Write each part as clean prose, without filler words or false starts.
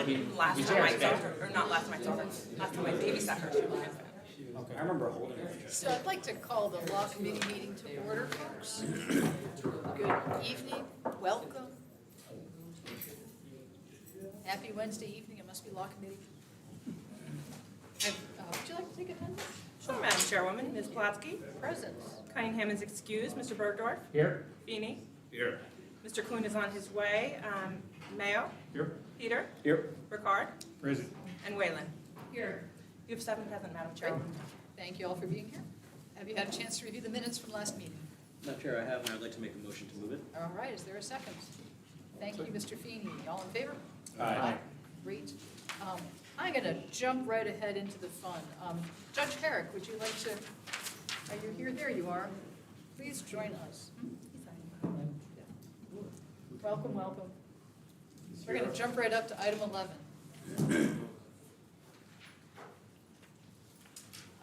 Last time I saw her, or not last time I saw her, last time I babysat her, she was missing. Okay, I remember holding it. So I'd like to call the law committee meeting to order, folks. Good evening, welcome. Happy Wednesday evening, it must be law committee. Would you like to take attendance? Sure, Madam Chairwoman, Ms. Platsky, Present. Cunningham is excused, Mr. Bergdorf, Here? Feeney, Here. Mr. Kuhn is on his way, Mayo, Here. Peter, Here. Ricard, Present. and Wayland. Here. You have 7 present, Madam Great. Chairwoman. Thank you all for being here. Have you had a chance to review the minutes from last meeting? Madam Chair, I have, and I'd like to make a motion to move it. All right, is there a second? Thank you, Mr. Feeney. All in favor? Aye. Great. I'm going to jump right ahead into the fun. Judge Herrick, would you like to, are you here? There you are. Please join us. Welcome, welcome. We're going to jump right up to item 11.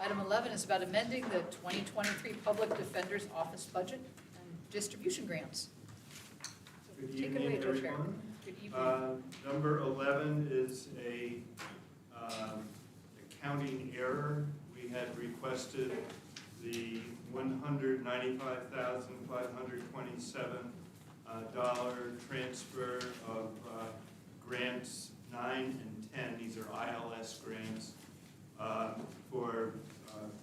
Item 11 is about amending the 2023 Public Defender's Office budget and distribution grants. Good Take it evening, away, Judge Herrick. everyone. Good evening. Number 11 is a accounting error. We had requested the $195,527 transfer of grants 9 and 10. These are ILS grants for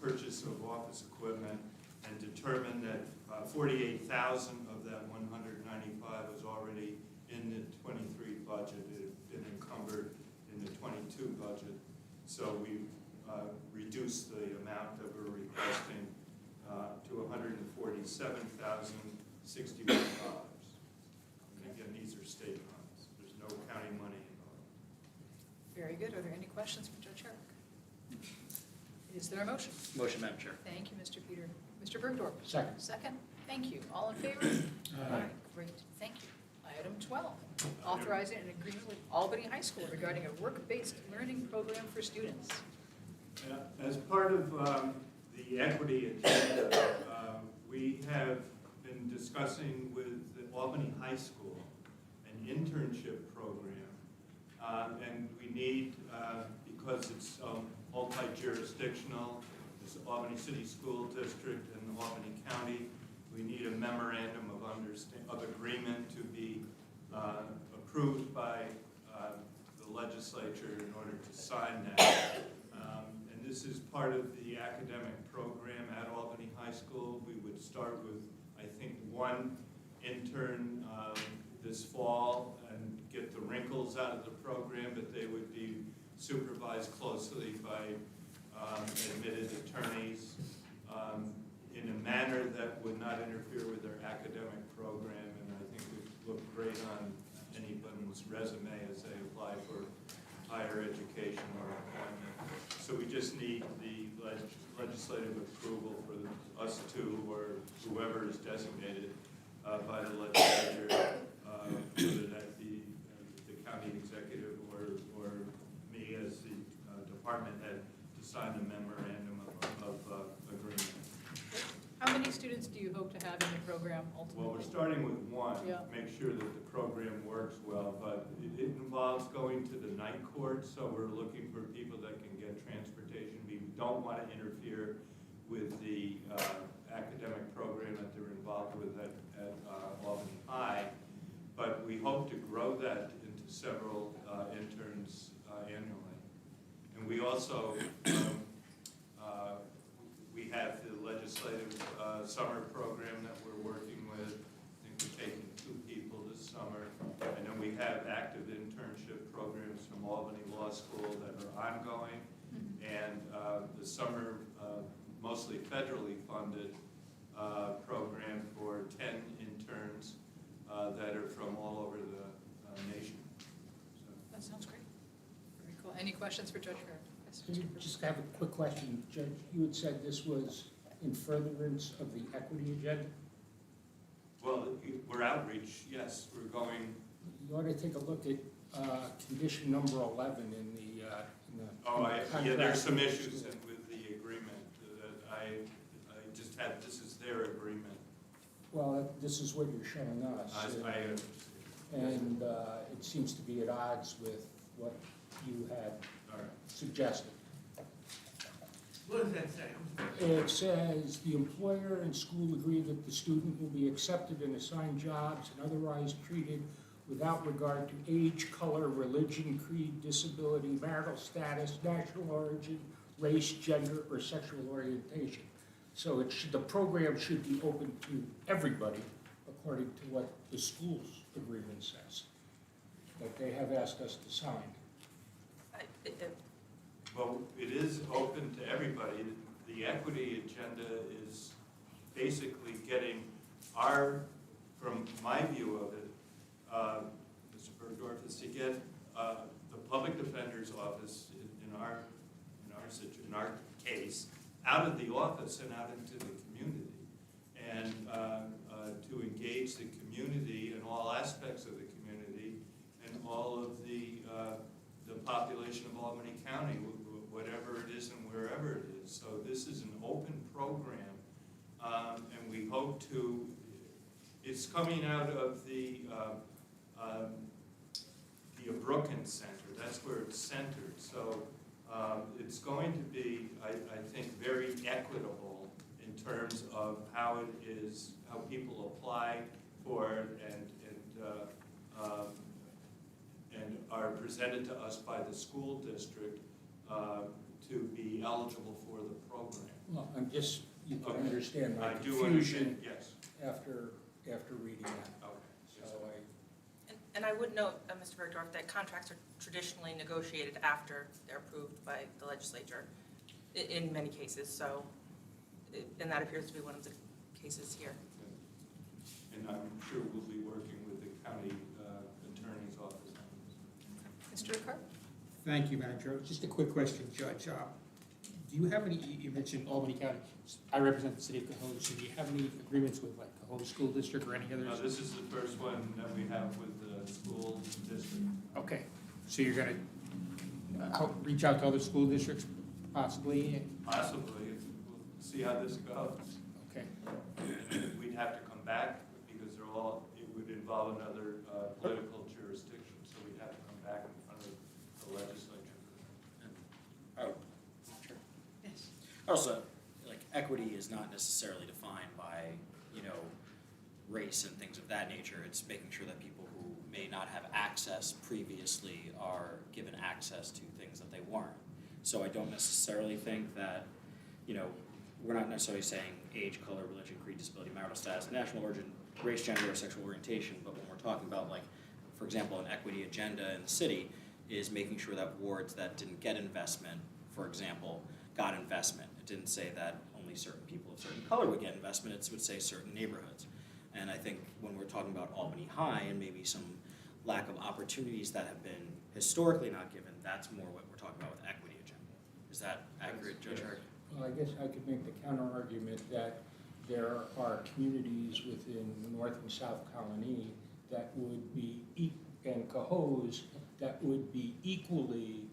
purchase of office equipment, and determined that 48,000 of that 195 was already in the 23 budget. It had been encumbered in the 22 budget. So we reduced the amount that we're requesting to $147,061. And again, these are state funds. There's no county money involved. Very good. Are there any questions for Judge Herrick? Is there a motion? Motion, Madam Chair. Thank you, Mr. Peter. Mr. Bergdorf? Second. Second? Thank you. All in favor? Aye. Great, thank you. Item 12, authorizing an agreement with Albany High School regarding a work-based learning program for students. As part of the equity agenda, we have been discussing with the Albany High School an internship program. And we need, because it's multi-jurisdictional, it's Albany City School District and Albany County, we need a memorandum of agreement to be approved by the legislature in order to sign that. And this is part of the academic program at Albany High School. We would start with, I think, one intern this fall and get the wrinkles out of the program, but they would be supervised closely by admitted attorneys in a manner that would not interfere with their academic program, and I think would look great on anyone's resume as they apply for higher education or employment. So we just need the legislative approval for us two, or whoever is designated by the legislature, whether that be the county executive or me as the department head, to sign the memorandum of agreement. How many students do you hope to have in the program ultimately? Well, we're starting with one, Yeah. make sure that the program works well, but it involves going to the night court, so we're looking for people that can get transportation. We don't want to interfere with the academic program that they're involved with at Albany High, but we hope to grow that into several interns annually. And we also, we have the legislative summer program that we're working with. I think we're taking 2 people this summer. I know we have active internship programs from Albany Law School that are ongoing. And the summer, mostly federally funded program for 10 interns that are from all over the nation. So. That sounds great. Very cool. Any questions for Judge Herrick? Yes, Mr. Bergdorf. Just have a quick question. Judge, you had said this was in furtherance of the equity agenda? Well, we're outreach, yes, we're going. You ought to take a look at condition number 11 in the Yeah, there's some issues with the agreement that I just had, this is their agreement. Well, this is what you're showing us. I And it seems to be at odds with what you had All right. suggested. What does that say? It says, "The employer and school agree that the student will be accepted and assigned jobs and otherwise treated without regard to age, color, religion, creed, disability, marital status, national origin, race, gender, or sexual orientation." So the program should be open to everybody, according to what the school's agreement says, that they have asked us to sign. Well, it is open to everybody. The equity agenda is basically getting from my view of it, Mr. Bergdorf, is to get the public defender's office in our case, out of the office and out into the community. And to engage the community in all aspects of the community and all of the population of Albany County, whatever it is and wherever it is. So this is an open program, and we hope to, it's coming out of the Brookins Center. That's where it's centered. So it's going to be, I think, very equitable in terms of how it is, how people apply for it and are presented to us by the school district to be eligible for the program. Well, you can Okay. understand my I do understand, confusion yes. after reading that. Okay. So And I would note, Mr. Bergdorf, that contracts are traditionally negotiated after they're approved by the legislature in many cases, so, and that appears to be one of the cases here. And I'm sure we'll be working with the county attorney's office on this. Mr. Ricard? Thank you, Madam Chair. Just a quick question, Judge. Do you have any, you mentioned Albany County, I represent the city of Cohoes, so do you have any agreements with like Cohoes School District or any others? This is the first one that we have with the school district. Okay, so you're gonna reach out to other school districts possibly? Possibly, we'll see how this goes. Okay, We'd have to come back because it would involve another political jurisdiction, so we'd have to come back in front of the legislature. Oh, sure. Yes. Also, like, equity is not necessarily defined by, race and things of that nature. It's making sure that people who may not have access previously are given access to things that they weren't. So I don't necessarily think that, we're not necessarily saying age, color, religion, creed, disability, marital status, national origin, race, gender, or sexual orientation, but when we're talking about, like, for example, an equity agenda in the city is making sure that wards that didn't get investment, for example, got investment. It didn't say that only certain people of certain color would get investment, it would say certain neighborhoods. And I think when we're talking about Albany High and maybe some lack of opportunities that have been historically not given, that's more what we're talking about with equity agenda. Is that accurate, Judge Hart? Well, I guess I could make the counter argument that there are communities within North and South Colony that would be, and Cohoes, that would be equally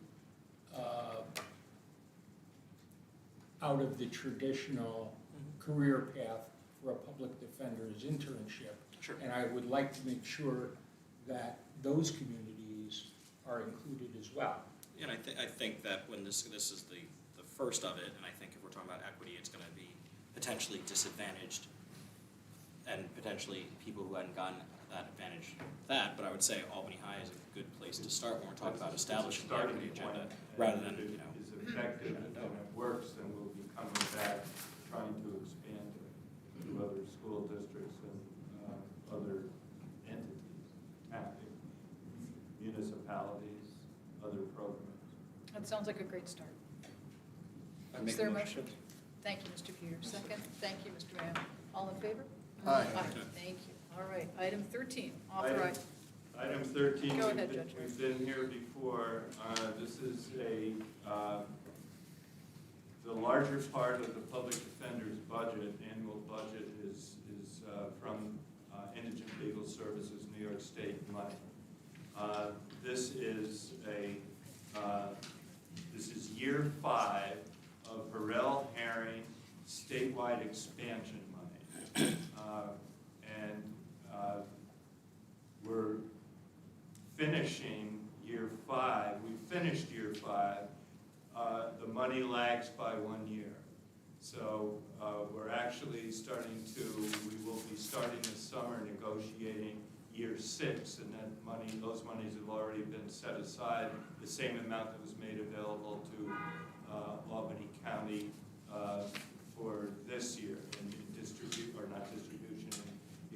out of the traditional career path for a public defender's internship. Sure. And I would like to make sure that those communities are included as well. And I think that when this is the first of it, and I think if we're talking about equity, it's gonna be potentially disadvantaged and potentially people who hadn't gotten that advantage but I would say Albany High is a good place to start when we're talking about establishing the equity agenda, rather than, If it is effective and it works, then we'll be coming back, trying to expand it to other school districts and other entities, municipalities, other programs. That sounds like a great start. I Is make there a a motion. motion? Thank you, Mr. Peters. Second, thank you, Mr. Graham. All in favor? Aye. Thank you. All right, item 13, authorize. Item 13, Go ahead, Judge. we've been here before. This is the larger part of the public defender's budget, annual budget is from Indigent Legal Services, New York State money. This is year 5 of Burrell Herring statewide expansion money. We're finishing year 5 finished year 5, the money lags by 1 year. So we're actually we will be starting this summer negotiating year 6, and those monies have already been set aside, the same amount that was made available to Albany County for this year in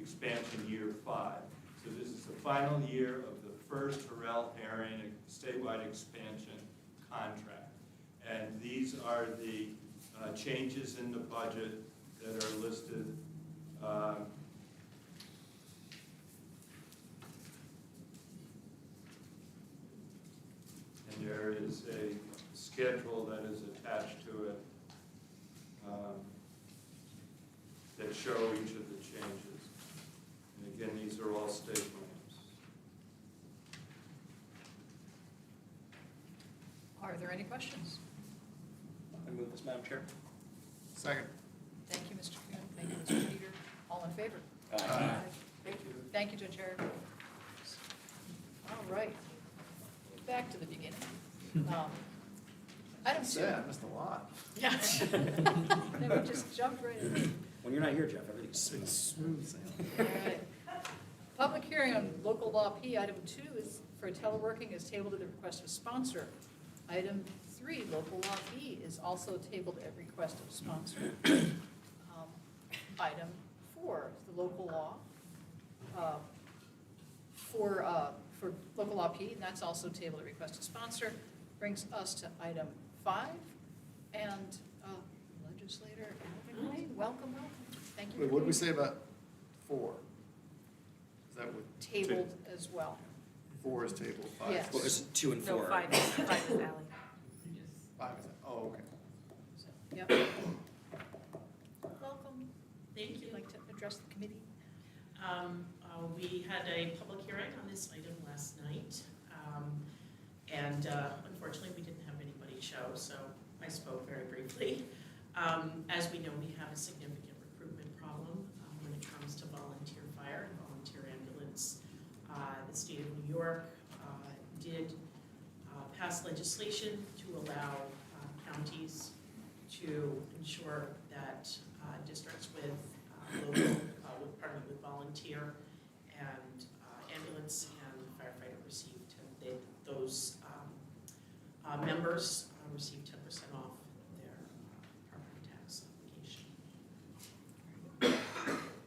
expansion year 5. So this is the final year of the first Harrell Herring statewide expansion contract. And these are the changes in the budget that are listed. And there is a schedule that is attached to it that show each of the changes. And again, these are all state names. Are there any questions? I move this, Madam Chair. Second. Thank you, Mr. Kuhn. Thank you, Mr. Peter. All in favor? Thank you. Thank you, Judge Herrick. All right. Back to the beginning. Item 2. I missed a lot. Yeah. Then we just jumped right in. When you're not here, Jeff, everything's smooth. Smooth sailing. All right. Public hearing on local law P, item 2 is for teleworking is tabled at the request of sponsor. Item 3, local law B is also tabled at request of sponsor. Item 4, the local law for local law P, and that's also tabled at request of sponsor. Brings us to item 5, and legislator Alvin Wayne, welcome. Thank you. Wait, what did we say about 4? Is that what? Tabled as well. 4 is tabled, 5? Yes. Well, it's 2 and 4. No, 5 is Ally. 5 is, oh, okay. So, yep. Welcome. Thank Would you you. like to address the committee? We had a public hearing on this item last night, and unfortunately, we didn't have anybody show, so I spoke very briefly. As we know, we have a significant recruitment problem when it comes to volunteer fire and volunteer ambulance. The state of New York did pass legislation to allow counties to ensure that districts with with volunteer and ambulance and firefighter received, those members received 10% off their property tax obligation.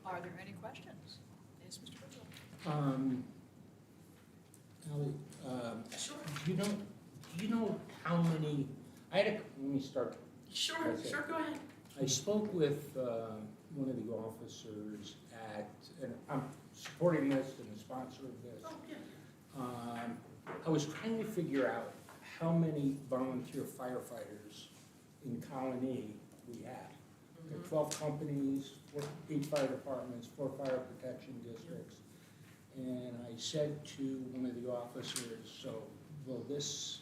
Are there any questions? Yes, Mr. Bridwell. Ally, Sure, do you know how many, let me start. sure, Okay. sure, go ahead. I spoke with one of the officers and I'm supporting this and the sponsor of this. Oh, yeah. I was trying to figure out how many volunteer firefighters in Colony we have. There are 12 companies, 8 fire departments, 4 fire protection districts. And I said to one of the officers, so will this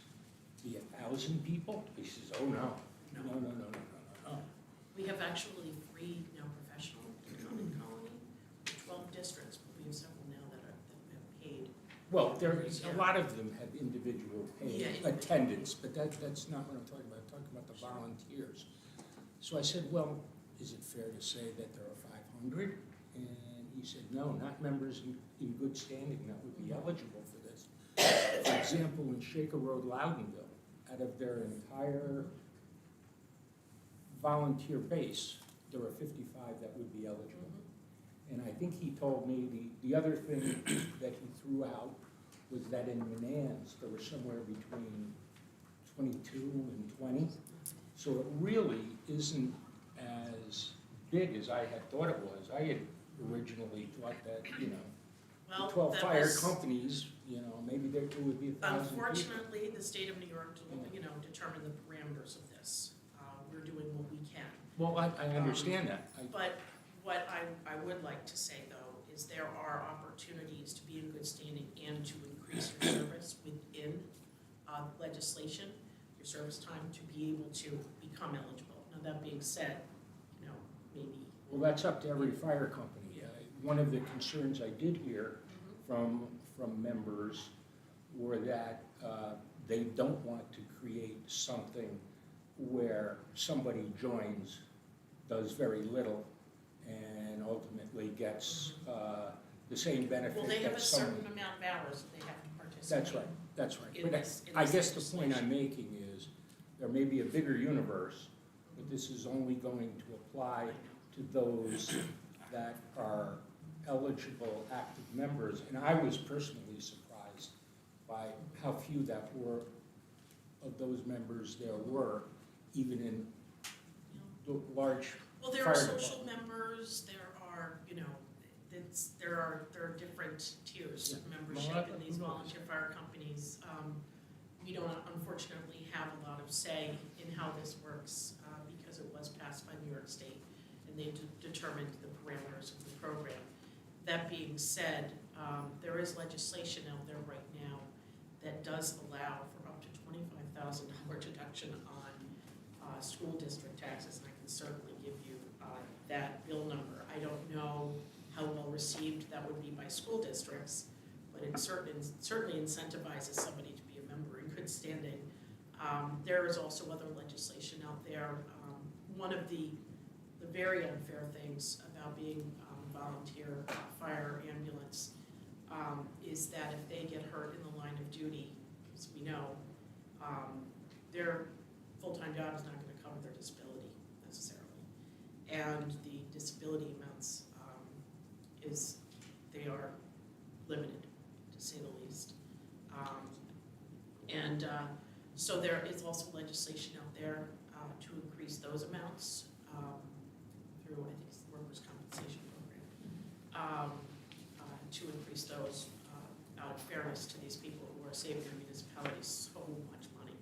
be 1,000 people? He says, oh, no. No. We have actually 3 now professional in Colony, 12 districts, but we have several now that have paid. Well, a lot of them have individual Yeah, paid individual. attendance, but that's not what I'm talking about. I'm talking about the volunteers. So I said, well, is it fair to say that there are 500? And he said, no, not members in good standing that would be eligible for this. For example, in Shaker Road, Loudonville, out of their entire volunteer base, there are 55 that would be eligible. And I think he told me the other thing that he threw out was that in Manans, there were somewhere between 22 and 20. So it really isn't as big as I had thought it was. I had originally thought that, Well, the 12 that fire was- companies, maybe there would be 1,000 people. Unfortunately, the state of New York, determined the parameters of this. We're doing what we can. Well, I understand that. But what I would like to say, though, is there are opportunities to be in good standing and to increase your service within legislation, your service time, to be able to become eligible. Now, that being said, maybe. Well, that's up to every fire company. One of the concerns I did hear from members were that they don't want to create something where somebody joins, does very little, and ultimately gets the same benefit Well, they have a that certain someone. amount of hours that they have to participate. That's right. in But this- in I this guess the point I'm legislation. making is, there may be a bigger universe, but this is only going to apply to those that are eligible active members. And I was personally surprised by how few that were, of those members there were, even in the large Well, there are fire social department. members, there are, there are different tiers of Yeah. membership Well, in these I- volunteer fire companies. We don't unfortunately have a lot of say in how this works, because it was passed by New York State, and they determined the parameters of the program. That being said, there is legislation out there right now that does allow for up to $25,000 deduction on school district taxes, and I can certainly give you that bill number. I don't know how well received that would be by school districts, but it certainly incentivizes somebody to be a member in good standing. There is also other legislation out there. One of the very unfair things about being volunteer fire ambulance is that if they get hurt in the line of duty, as we know, their full-time job is not going to cover their disability necessarily. And the disability amounts they are limited, to say the least. So there is also legislation out there to increase those amounts through, I think it's the Workers' Compensation Program, to increase those out of fairness to these people who are saving their municipalities so much money.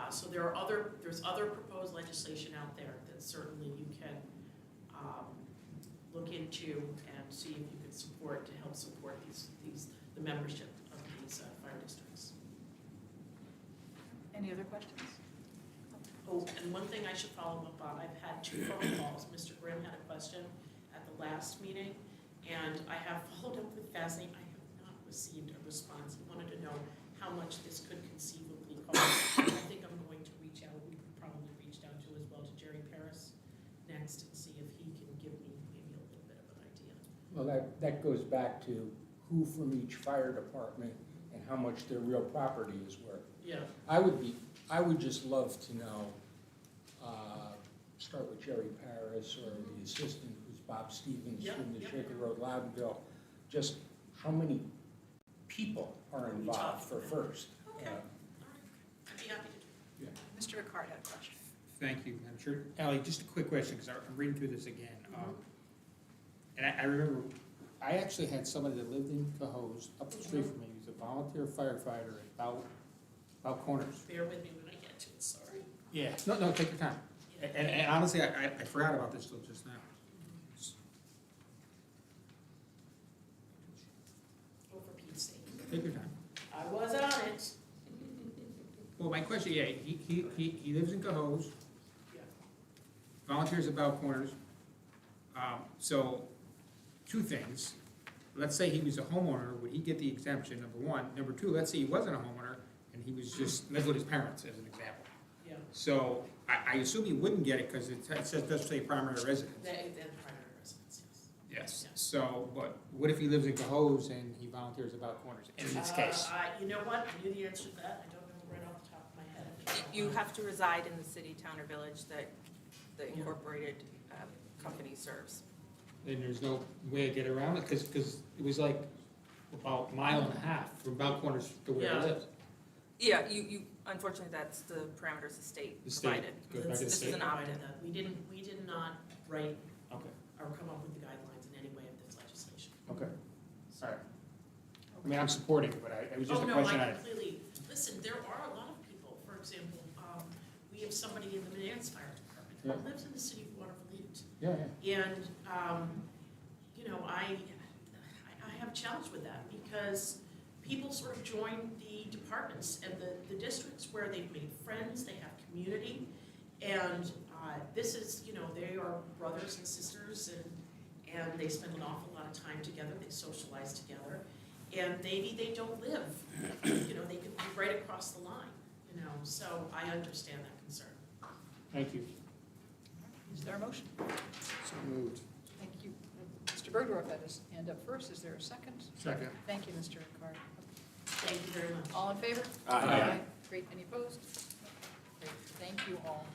So there's other proposed legislation out there that certainly you can look into and see if you can support to help support the membership of these fire districts. Any other questions? Oh, and one thing I should follow up on, I've had 2 phone calls. Mr. Grimm had a question at the last meeting, and I have followed up with Fasney. I have not received a response. He wanted to know how much this could conceivably cost. I think I'm going to reach out, we probably reached out to as well to Jerry Paris next and see if he can give me maybe a little bit of an idea. Well, that goes back to who from each fire department and how much their real property is worth. Yeah. I would just love to know, start with Jerry Paris or the assistant, who's Bob Stevens Yep, from the yep. Shaker Road, Loudonville, just how many people are We involved talked for about. first. Okay, all right. I'd be happy to do Mr. Ricard had a question. Thank you, Madam Chair. Ally, just a quick question, because I'm reading through this again. And I remember, I actually had somebody that lived in Cohoes, up the street from me, he was a volunteer firefighter at Bow Corners. Bear with me when I get to it, sorry. Yeah. No, take your time. And honestly, I forgot about this till just now. Oh, for Pete's sake. Take your time. I was on it. Well, my question, yeah, he lives in Cohoes, Yeah. volunteers at Bow Corners. So, 2 things. Let's say he was a homeowner, would he get the exemption, number 1? Number 2, let's say he wasn't a homeowner, and he was just, lived with his parents, as an example. Yeah, So, I assume he wouldn't get it, because it says, does say primary residence. that primary residence, yes. Yes. So, but what if he lives in Cohoes and he volunteers at Bow Corners, in this case? You know what, I knew the answer to that, I don't know right off the top of my head. You have to reside in the city, town, or village that the Yeah. incorporated company serves. Then there's no way to get around it, because it was like about a mile and a half from Bow Corners to where Yeah. he lives. Yeah, you, unfortunately, that's the parameters the state The state provided. goes back to the This is state. an opt-in. We did not write Okay, or come up with the guidelines in any way of this legislation. okay, all right. I mean, I'm supporting it, but it was just a Oh, no, question I I. completely, listen, there are a lot of people, for example, we have somebody in the Manans Fire Department Yeah. who lives in the city of Waterville. Yeah. And, I have a challenge with that because people sort of join the departments and the districts where they've made friends, they have community. And this is, they are brothers and sisters and they spend an awful lot of time together, they socialize together. and maybe they don't live, they could be right across the line, so I understand that concern. Thank you. Is there a motion? So moved. Thank you. Mr. Bergdorf had his hand up first. Is there a second? Second. Thank you, Mr. Ricard. Thank you very much. All in favor? Aye. Great. Any opposed? Great. Thank you all.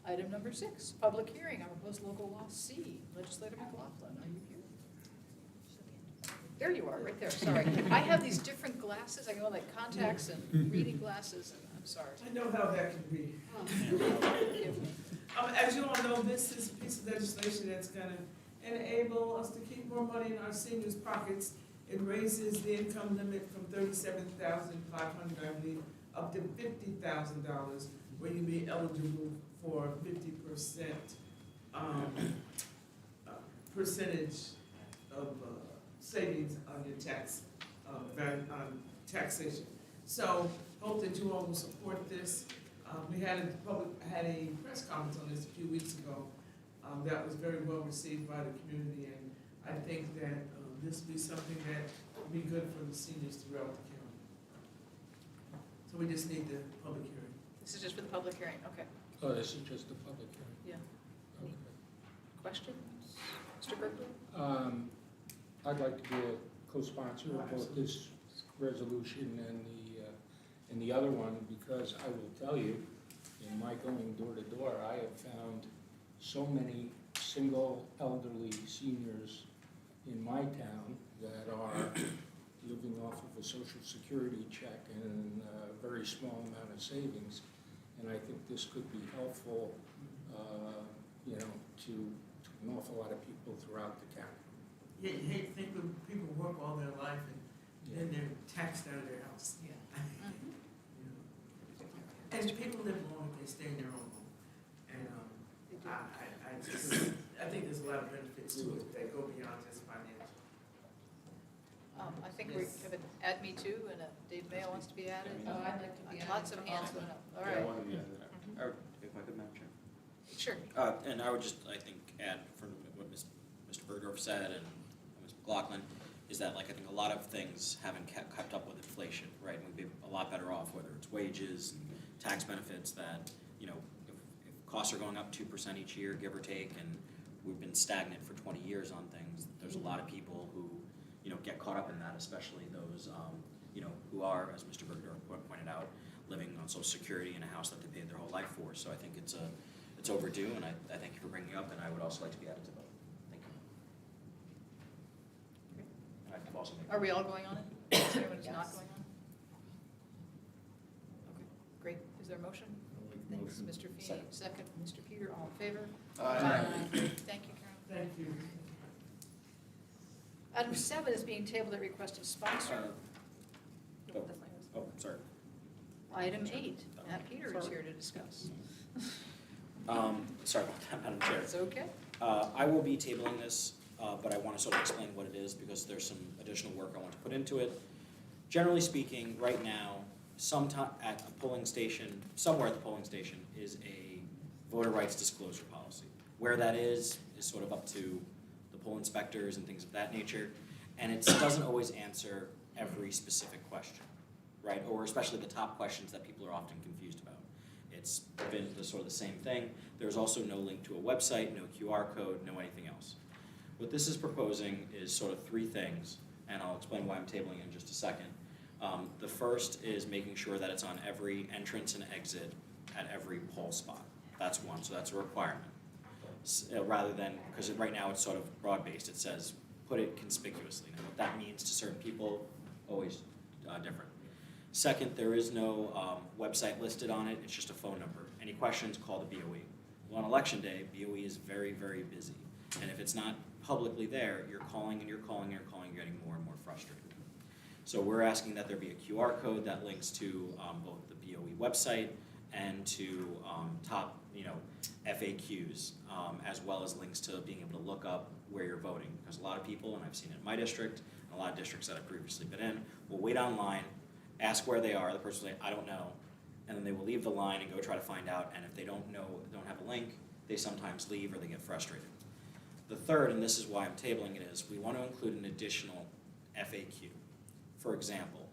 Item number 6, public hearing on proposed local law C. Legislator McLaughlin, are you here? There you are, right there. Sorry. I have these different glasses. I go like contacts and reading glasses, and I'm sorry. I know how that can be. Forgive me. As you all know, this is a piece of legislation that's gonna enable us to keep more money in our seniors' pockets. It raises the income limit from $37,500, I believe, up to $50,000, where you be eligible for 50% percentage of savings on your taxation. So hope that you all will support this. We had a press conference on this a few weeks ago that was very well received by the community, and I think that this will be something that will be good for the seniors throughout the county. So we just need the public hearing. This is just for the public hearing. Okay. Oh, this is just a public hearing. Yeah. Okay. Questions? Mr. Berkeley? I'd like to be a co-sponsor of both this resolution and the other one, because I will tell you, in my going door to door, I have found so many single elderly seniors in my town that are living off of a Social Security check and a very small amount of savings. And I think this could be helpful, to an awful lot of people throughout the county. You hate to think when people work all their life and then they're taxed out of their house. Yeah. You know. And people live long if they stay in their own home. And I think there's a lot of benefits to it that go beyond just financial. I think we have an add me too, and Dave Mayo wants to be added. Oh, I'd like to be added. Lots of hands went up. All Yeah, I right. wanted to be added. If I could, Madam Chair. Sure. And I would just, I think, add from what Mr. Bergdorf said and Ms. McLaughlin, is that I think a lot of things haven't kept up with inflation, right? And we'd be a lot better off, whether it's wages, and tax benefits, that, if costs are going up 2% each year, give or take, and we've been stagnant for 20 years on things, there's a lot of people who, get caught up in that, especially those, who are, as Mr. Bergdorf pointed out, living on Social Security in a house that they paid their whole life for. So I think it's overdue, and I thank you for bringing it up, and I would also like to be added to both. Thank you. And I can also make. Are we all going on it? Is anyone who's not Yes. going on? Okay, great. Is there a motion? Thanks, Mr. Feeney. Second, Mr. Peter, all in favor? Thank you, Karen. Thank you. Item 7 is being tabled at request of sponsor. Oh, sorry. Item 8, Matt Peter is here to discuss. Sorry about that, Madam Chair. It's okay. I will be tabling this, but I want to sort of explain what it is because there's some additional work I want to put into it. Generally speaking, right now, sometime at a polling station, somewhere at the polling station, is a voter rights disclosure policy. Where that is sort of up to the poll inspectors and things of that nature, and it doesn't always answer every specific question, right? Or especially the top questions that people are often confused about. It's been sort of the same thing. There's also no link to a website, no QR code, no anything else. What this is proposing is sort of 3 things, and I'll explain why I'm tabling it in just a second. The first is making sure that it's on every entrance and exit at every poll spot. That's one, so that's a requirement. Rather than, because right now it's sort of broad-based, it says put it conspicuously. Now what that means to certain people, always different. Second, there is no website listed on it, it's just a phone number. Any questions, call the BOE. Well, on election day, BOE is very, very busy. And if it's not publicly there, you're calling and you're calling and you're calling, you're getting more and more frustrated. So we're asking that there be a QR code that links to both the BOE website and to top, FAQs, as well as links to being able to look up where you're voting. Because a lot of people, and I've seen it in my district, and a lot of districts that I've previously been in, will wait online, ask where they are, the person will say, I don't know, and then they will leave the line and go try to find out, and if they don't know, don't have a link, they sometimes leave or they get frustrated. The third, and this is why I'm tabling it, is we want to include an additional FAQ. For example,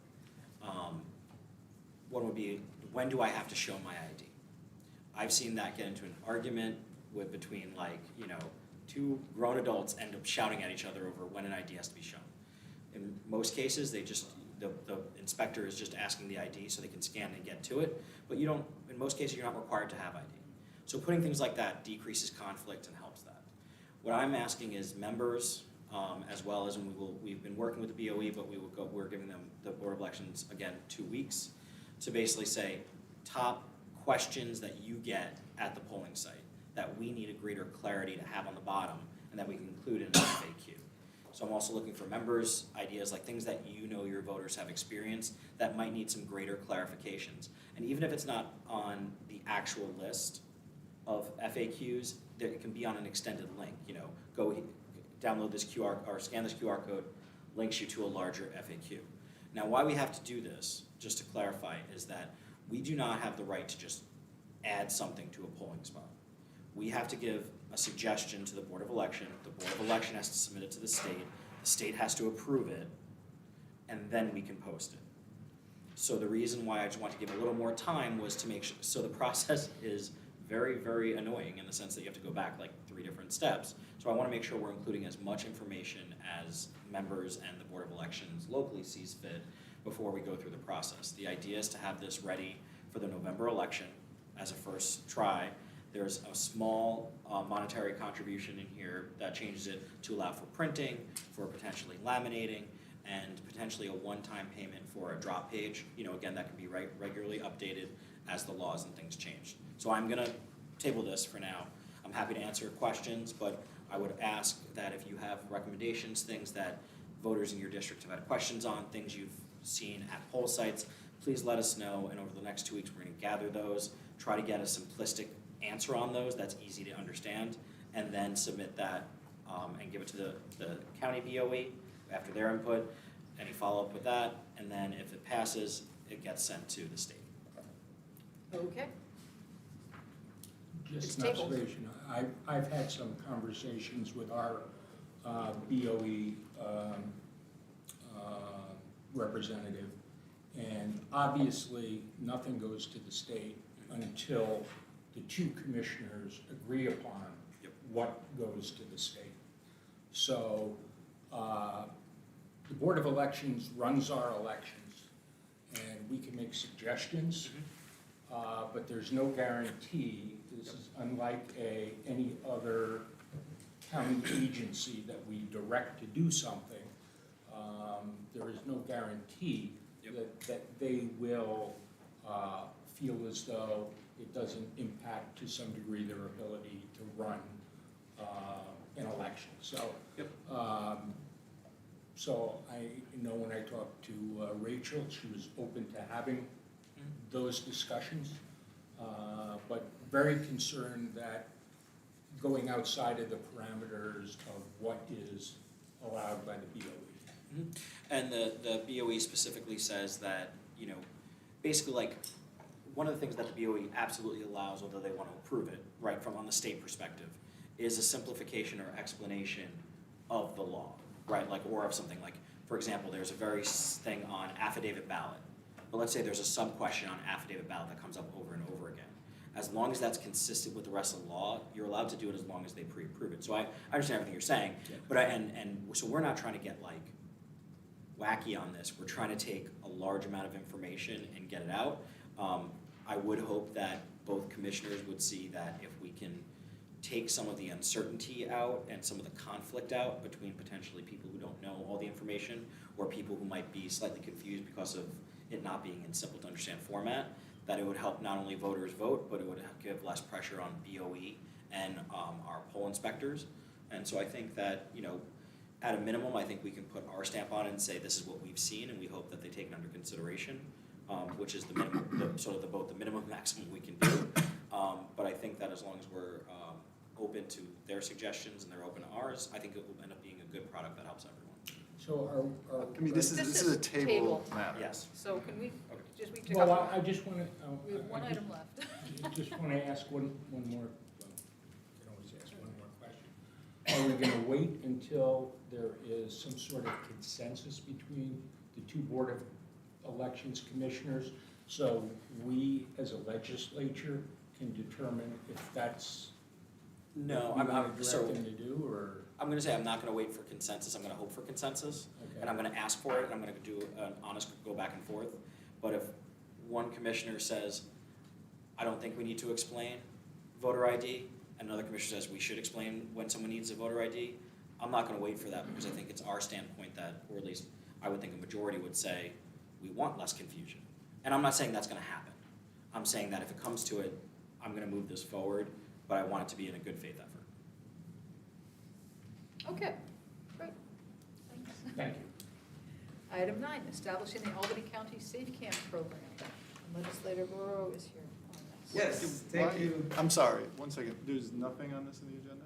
one would be, when do I have to show my ID? I've seen that get into an argument between two grown adults end up shouting at each other over when an ID has to be shown. In most cases, the inspector is just asking the ID so they can scan and get to it, but in most cases, you're not required to have ID. So putting things like that decreases conflict and helps that. What I'm asking is members, as well as, and we've been working with the BOE, but we're giving them, the Board of Elections, again, 2 weeks, to basically say, top questions that you get at the polling site that we need a greater clarity to have on the bottom and that we can include in an FAQ. So I'm also looking for members' ideas, like things that your voters have experienced that might need some greater clarifications. And even if it's not on the actual list of FAQs, it can be on an extended link. Go download this QR or scan this QR code, links you to a larger FAQ. Now, why we have to do this, just to clarify, is that we do not have the right to just add something to a polling spot. We have to give a suggestion to the Board of Election. The Board of Election has to submit it to the state has to approve it, and then we can post it. So the reason why I just want to give a little more time was to make sure, so the process is very, very annoying in the sense that you have to go back like 3 different steps. So I want to make sure we're including as much information as members and the Board of Elections locally sees fit before we go through the process. The idea is to have this ready for the November election as a first try. There's a small monetary contribution in here that changes it to allow for printing, for potentially laminating, and potentially a one-time payment for a drop page. Again, that can be regularly updated as the laws and things change. So I'm gonna table this for now. I'm happy to answer questions, but I would ask that if you have recommendations, things that voters in your district have had questions on, things you've seen at poll sites, please let us know, and over the next 2 weeks, we're gonna gather those, try to get a simplistic answer on those that's easy to understand, and then submit that and give it to the county BOE after their input, any follow-up with that, and then if it passes, it gets sent to the state. Okay, Just It's an tabled. observation, I've had some conversations with our BOE representative, and obviously, nothing goes to the state until the 2 commissioners agree upon what goes to the state. So, the Board of Elections runs our elections, and we can make suggestions, but there's no guarantee. This is unlike any other county agency that we direct to do something. There is no guarantee that they will feel as though it doesn't impact to some degree their ability to run an election. So, so I know when I talked to Rachel, she was open to having those discussions, but very concerned that going outside of the parameters of what is allowed by the BOE. And the BOE specifically says that, basically like, one of the things that the BOE absolutely allows, although they want to approve it, right, from on the state perspective, is a simplification or explanation of the law, right, like, or of something like, for example, there's a very thing on affidavit ballot, but let's say there's a sub-question on affidavit ballot that comes up over and over again. As long as that's consistent with the rest of the law, you're allowed to do it as long as they pre-approve it. So I understand everything you're saying, but so we're not trying to get like wacky on this. We're trying to take a large amount of information and get it out. I would hope that both commissioners would see that if we can take some of the uncertainty out and some of the conflict out between potentially people who don't know all the information or people who might be slightly confused because of it not being in simple to understand format, that it would help not only voters vote, but it would give less pressure on BOE and our poll inspectors. And so I think that, at a minimum, I think we can put our stamp on it and say this is what we've seen, and we hope that they take it under consideration, which is the minimum, both the minimum and maximum we can do. But I think that as long as we're open to their suggestions and they're open to ours, I think it will end up being a good product that helps everyone. So are. I mean, this is a table matter. Yes. so can we, Okay. just we take Well, up, I just want to. we have one item left. Just want to ask one more, well, I can always ask one more question. are we gonna wait until there is some sort of consensus between the two Board of Elections commissioners? So we, as a legislature, can determine if that's No, what we wanna so direct them to do, or? I'm gonna say I'm not gonna wait for consensus, I'm gonna hope for consensus. Okay. And I'm gonna ask for it, and I'm gonna do an honest go back and forth. But if one commissioner says, I don't think we need to explain voter ID, and another commissioner says we should explain when someone needs a voter ID, I'm not gonna wait for that, because I think it's our standpoint that, or at least I would think a majority would say, we want less confusion. And I'm not saying that's gonna happen. I'm saying that if it comes to it, I'm gonna move this forward, but I want it to be in a good faith effort. Okay, great. Thanks. Thank you. Item 9, establishing the Albany County Safe Camp Program. Legislator Goro is here on this. Yes, thank you. I'm sorry, one second. There's nothing on this in the agenda?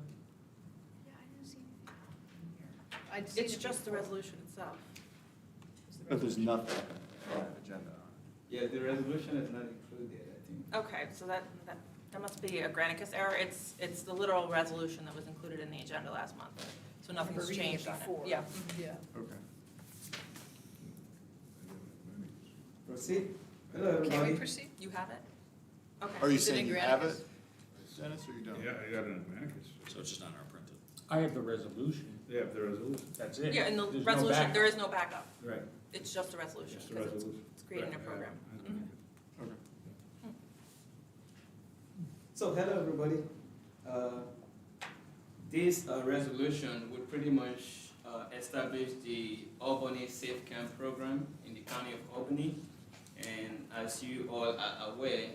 Yeah, I didn't see anything here. I'd seen It's it just the before. resolution itself. It's the But there's resolution. nothing on the agenda. Yeah, the resolution is not included, I think. Okay, so that must be a Granicus error. It's the literal resolution that was included in the agenda last month. So I remember nothing's reading it changed on it. before. Yeah. Yeah. Okay. Proceed. Hello, Can we everybody. proceed? You have it? Okay. Are you Is it in saying you have it, Granicus? Dennis, or you don't? Yeah, I got it in Manicus. So it's just not in our printed. I have the resolution, Yeah, the resolution. that's it. Yeah, in the There's no resolution, backup. there is no backup. Right, It's just a resolution. just the 'cause resolution. It's creating a Right, program. I Mhm. think Okay. So, hello, everybody. This resolution would pretty much establish the Albany Safe Camp Program in the county of Albany. And as you all are aware,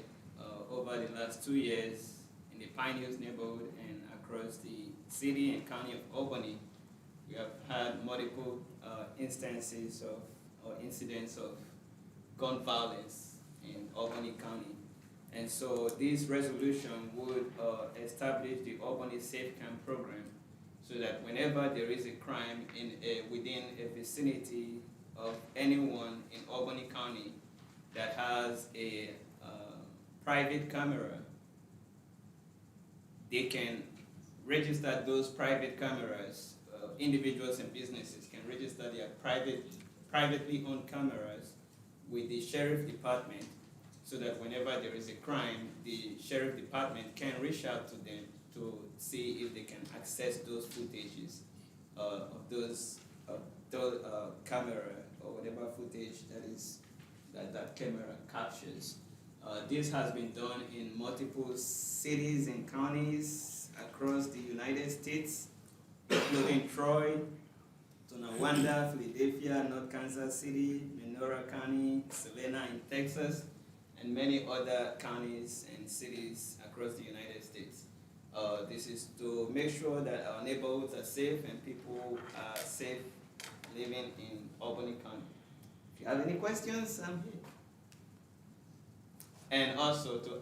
over the last 2 years in the Pioneers neighborhood and across the city and county of Albany, we have had multiple instances of or incidents of gun violence in Albany County. And so this resolution would establish the Albany Safe Camp Program so that whenever there is a crime within a vicinity of anyone in Albany County that has a private camera, they can register those private cameras. Individuals and businesses can register their privately owned cameras with the sheriff department, so that whenever there is a crime, the sheriff department can reach out to them to see if they can access those footages of those camera or whatever footage that camera captures. This has been done in multiple cities and counties across the United States, including Troy, Tonawanda, Philadelphia, North Kansas City, Menora County, Selena in Texas, and many other counties and cities across the United States. This is to make sure that our neighborhoods are safe and people are safe living in Albany County. If you have any questions, I'm here. And also to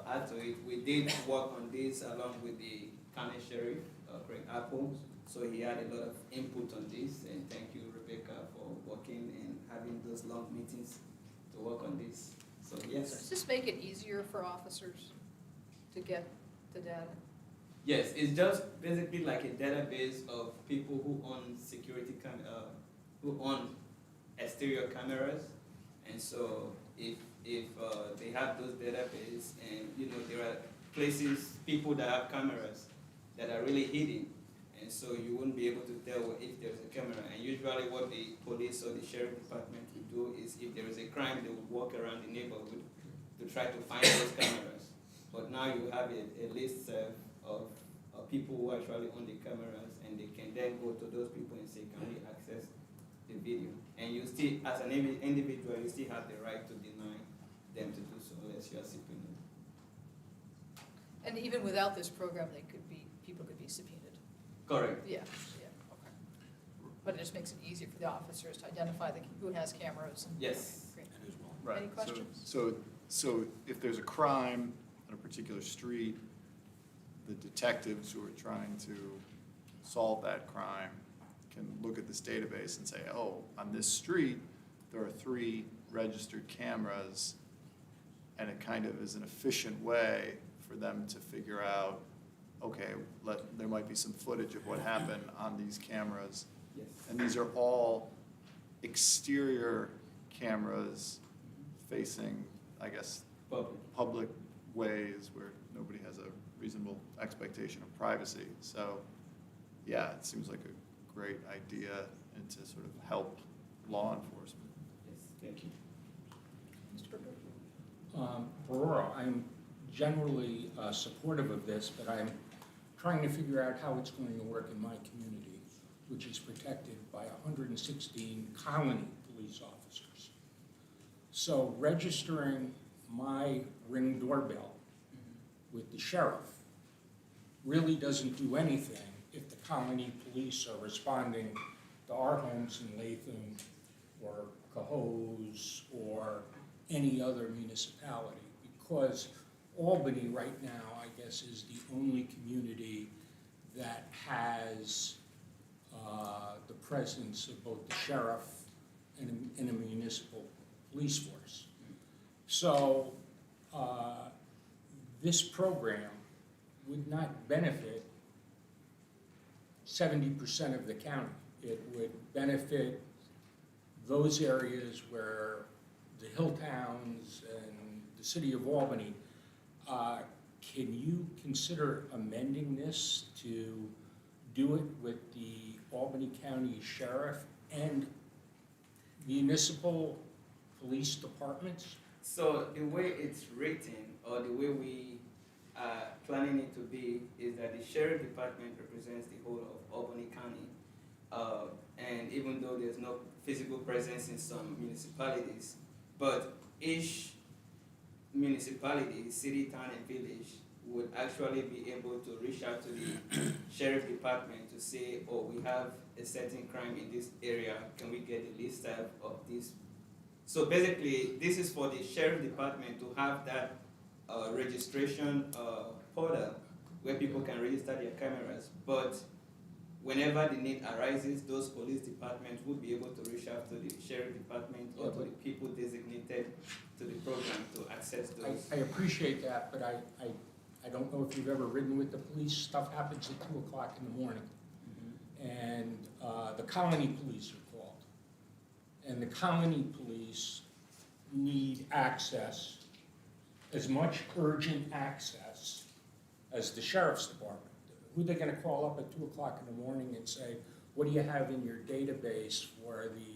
add to it, we did work on this along with the county sheriff, Craig Apple. So he had a lot of input on this, and thank you, Rebecca, for working and having those long meetings to work on this. So So yes, does this make it easier for officers to get the data? yes, it's just basically like a database of people who own who own exterior cameras, and so if they have those database, and there are people that have cameras that are really hidden, and so you wouldn't be able to tell if there's a camera. And usually what the police or the sheriff department would do is, if there is a crime, they would walk around the neighborhood to try to find those cameras. But now you have a list of people who actually own the cameras, and they can then go to those people and say, can we access the video? And you still, as an individual, you still have the right to deny them to do so unless you are subpoenaed. And even without this program, people could be subpoenaed? Correct. Yeah, okay. But it just makes it easier for the officers to identify who has cameras and. Yes. Great. And who's willing. Right. Any questions? So if there's a crime on a particular street, the detectives who are trying to solve that crime can look at this database and say, oh, on this street, there are 3 registered cameras, and it kind of is an efficient way for them to figure out, okay, there might be some footage of what happened on these cameras. Yes. And these are all exterior cameras facing, I guess, Public. public ways where nobody has a reasonable expectation of privacy. So, yeah, it seems like a great idea and to sort of help law enforcement. Yes, thank you. Mr. Berger? Aurora, I'm generally supportive of this, but I'm trying to figure out how it's going to work in my community, which is protected by 116 colony police officers. So registering my Ring doorbell with the sheriff really doesn't do anything if the colony police are responding to our homes in Latham or Cohoes or any other municipality, because Albany right now, I guess, is the only community that has the presence of both the sheriff and a municipal police force. So this program would not benefit 70% of the county. It would benefit those areas where the hill towns and the city of Albany. Can you consider amending this to do it with the Albany County Sheriff and municipal police departments? So the way it's written, or the way we are planning it to be, is that the sheriff department represents the whole of Albany County. And even though there's no physical presence in some municipalities, but each municipality, city, town, and village would actually be able to reach out to the sheriff department to say, oh, we have a certain crime in this area, can we get a list of this? So basically, this is for the sheriff department to have that registration portal where people can register their cameras. But whenever the need arises, those police departments would be able to reach out to the sheriff department or to the people designated to the program to access those. I appreciate that, but I don't know if you've ever ridden with the police. Stuff happens at 2 o'clock in the morning. And the colony police are called. And the colony police need access, as much urgent access as the sheriff's department. Who are they gonna call up at 2 o'clock in the morning and say, what do you have in your database for the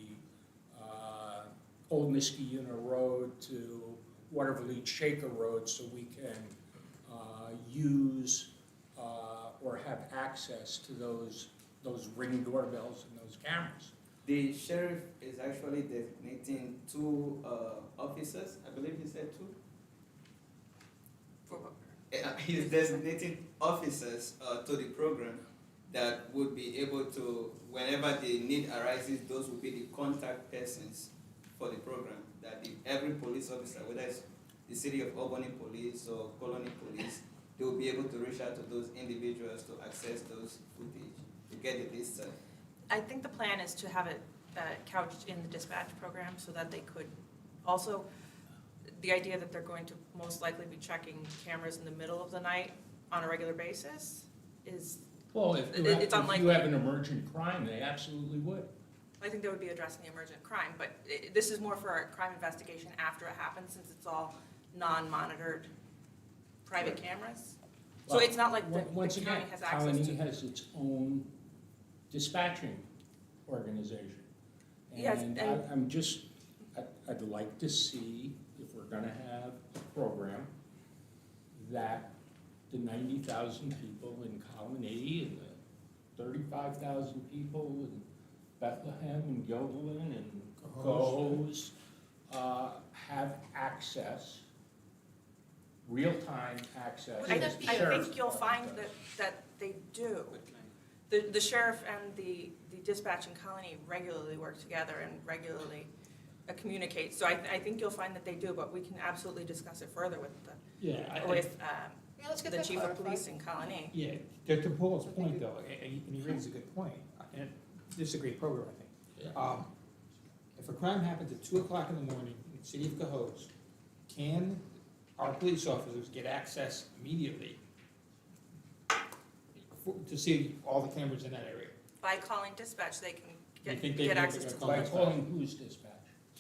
Old Niskayuna Road to Waterville Shaker Road so we can use or have access to those Ring doorbells and those cameras? The sheriff is actually designating 2 officers, I believe he said 2. He's designating officers to the program that would be able to, whenever the need arises, those will be the contact persons for the program. That every police officer, whether it's the city of Albany Police or Colony Police, they will be able to reach out to those individuals to access those footage, to get the list. I think the plan is to have it couched in the dispatch program so that they could also, the idea that they're going to most likely be checking cameras in the middle of the night on a regular basis is, Well, if It's you unlikely. have an emergent crime, they absolutely would. I think they would be addressing the emergent crime, but this is more for a crime investigation after it happens, since it's all non-monitored private cameras. So Well, it's not like the Once county again, has access Colony to. has its own dispatching organization. Yes, And and- I'm just, I'd like to see if we're gonna have a program that the 90,000 people in Colony and the 35,000 people in Bethlehem and Gilderland and Cohoes have access, real-time access. I as the sheriff's think you'll find department that they do. But can I- The sheriff and the dispatch and Colony regularly work together and regularly communicate. So I think you'll find that they do, but we can absolutely discuss it further with Yeah, Yeah, let's get the that chief of clarified. police in Colony. Yeah, to Paul's point though, and he raises a good point, and this is a great program, I think. Yeah. If a crime happens at 2 o'clock in the morning in the city of Cohoes, can our police officers get access immediately to see all the cameras in that area? By calling dispatch, they can You think get they'd be access able to to the By Dispatch. calling whose dispatch?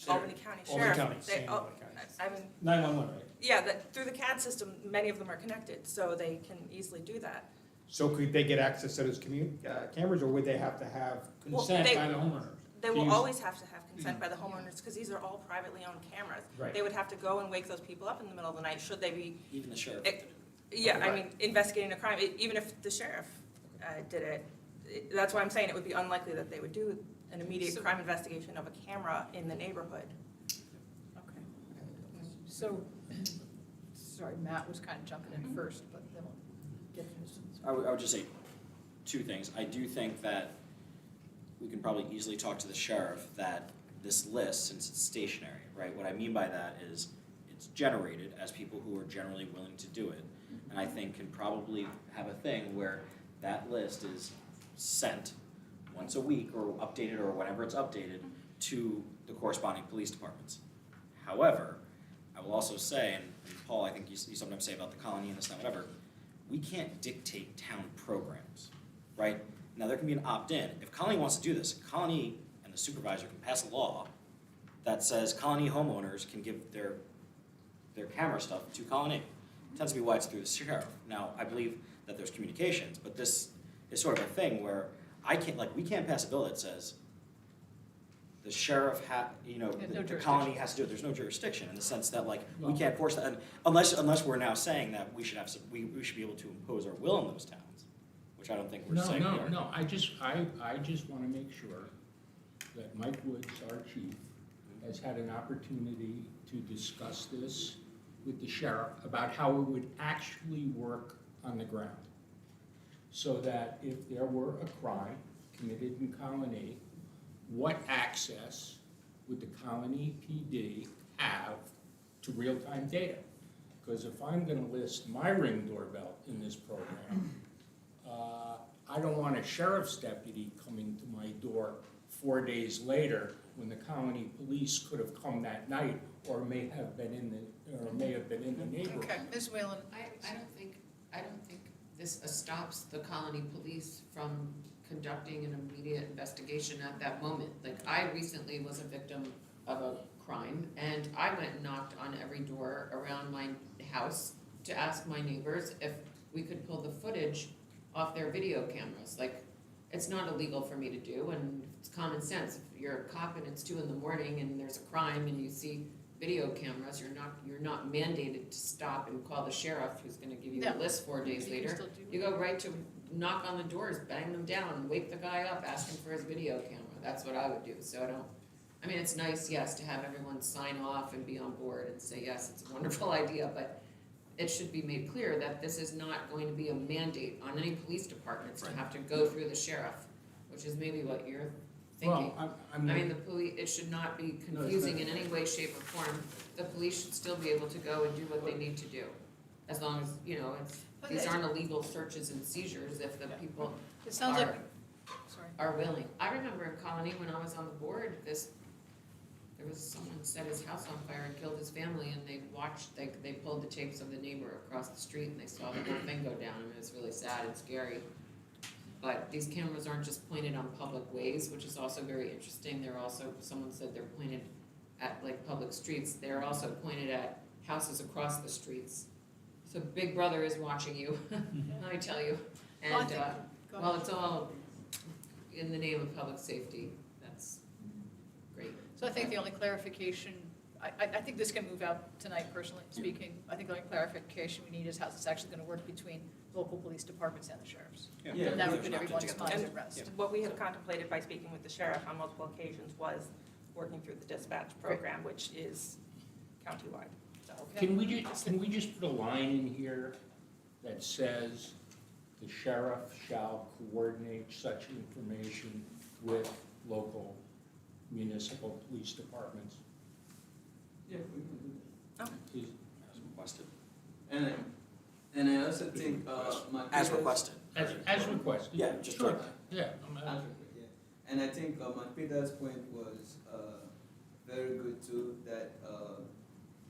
Albany County Albany Sheriff. County, They- same oh, Albany County. I mean, 911, right? yeah, through the CAD system, many of them are connected, so they can easily do that. So could they get access to those cameras, or would they have to have consent they- by the homeowner? They to will use- always have to have consent by the homeowners, because these are all privately owned cameras. Right. They would have to go and wake those people up in the middle of the night, should they be, Even the sheriff It- did it. yeah, I Right. mean, investigating a crime, even if the sheriff did it. That's why I'm saying it would be unlikely that they would do an immediate So- crime investigation of a camera in the neighborhood. Okay. So, sorry, Matt was kind of jumping in first, but then we'll get finished. I would just say two things. I do think that we can probably easily talk to the sheriff that this list, since it's stationary, right? What I mean by that is it's generated as people who are generally willing to do it. And I think can probably have a thing where that list is sent once a week or updated or whenever it's updated to the corresponding police departments. However, I will also say, and Paul, I think you sometimes say about the colony and this and that, whatever, we can't dictate town programs, right? Now, there can be an opt-in. If Colony wants to do this, Colony and the supervisor can pass a law that says Colony homeowners can give their camera stuff to Colony. It tends to be why it's through the sheriff. Now, I believe that there's communications, but this is sort of a thing where we can't pass a bill that says the sheriff Yeah, no the jurisdiction. colony has to do it. There's no jurisdiction in the sense that we No. can't force that, and unless we're now saying that we should we should be able to impose our will in those towns, which I don't think we're saying here. No, I just want to make sure that Mike Woods, our chief, has had an opportunity to discuss this with the sheriff about how it would actually work on the ground. So that if there were a crime committed in Colony, what access would the Colony PD have to real-time data? Because if I'm gonna list my Ring doorbell in this program, I don't want a sheriff's deputy coming to my door 4 days later when the Colony police could have come that night or may have been in the neighborhood. Okay, Ms. Whalen, I don't think this stops the Colony Police from conducting an immediate investigation at that moment. Like, I recently was a victim of a crime, and I went and knocked on every door around my house to ask my neighbors if we could pull the footage off their video cameras. Like, it's not illegal for me to do, and it's common sense. If you're a cop and it's 2 a.m. and there's a crime and you see video cameras, you're not mandated to stop and call the sheriff who's gonna give you a No. list 4 days You can later. still do You go right to knock on the doors, bang them down, wake the guy up, ask him for his video camera. That's what I would do, so it's nice, yes, to have everyone sign off and be on board and say, yes, it's a wonderful idea, but it should be made clear that this is not going to be a mandate on any police departments to have to go through the sheriff, which is maybe what you're thinking. Well, I mean, the police, it should not be confusing in any way, shape, or form. The police should still be able to go and do what they need to do. As long as, But these it- aren't illegal searches and seizures if the people it sounds like, are, sorry. are willing. I remember in Colony, when I was on the board, there was someone set his house on fire and killed his family, and they pulled the tapes of the neighbor across the street, and they saw the whole thing go down, and it was really sad and scary. But these cameras aren't just pointed on public ways, which is also very interesting. They're also, someone said they're pointed at public streets. They're also pointed at houses across the streets. So Big Brother is watching you, let me tell you. Well, I And, think- Go well, ahead. it's all in the name of public safety. That's great. So I think the only clarification, I think this can move out tonight, personally speaking. I think the only clarification we need is how this is actually gonna work between local police departments and the sheriffs. Yeah. And that would There's put not everyone's to do minds that. at rest. What we had contemplated by speaking with the sheriff on multiple occasions was working through the dispatch program, which is countywide, so. Can we just put a line in here that says the sheriff shall coordinate such information with local municipal police departments? Yeah, we can do that. Is- As requested. And I also think, my. As requested. As requested? Yeah, just Sure. directly. Yeah. Yeah. And I think Mark Peter's point was very good too, that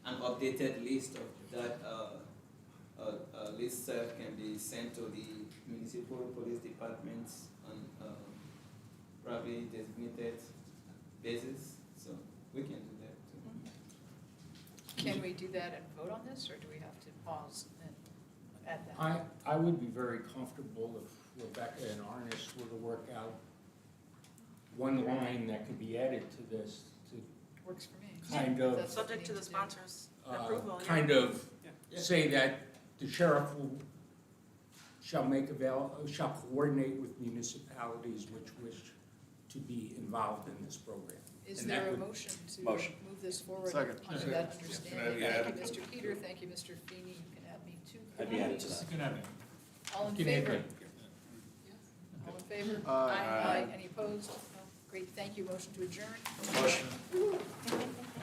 an updated list of that a listserv can be sent to the municipal police departments on probably designated basis, so we can do that too. Can we do that and vote on this, or do we have to pause and add that? I would be very comfortable if Rebecca and Arnis were to work out one line that could be added to this to Works for me. kind of, That's what we Subject to need the do. sponsor's approval, yeah. kind of Yeah. say that the sheriff shall coordinate with municipalities which wish to be involved in this program. Is And there that a would- motion to Motion. move this forward Second. under Second. that Can I understanding? be Thank added? you, Mr. Peter, thank you, Mr. Feeney, you can add me too. I'd be added to that. Can have it. All in Can add favor? me. All in favor? Aye. Any opposed? No. Great, thank you, motion to adjourn. Motion.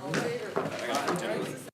All in favor? I got it. All right.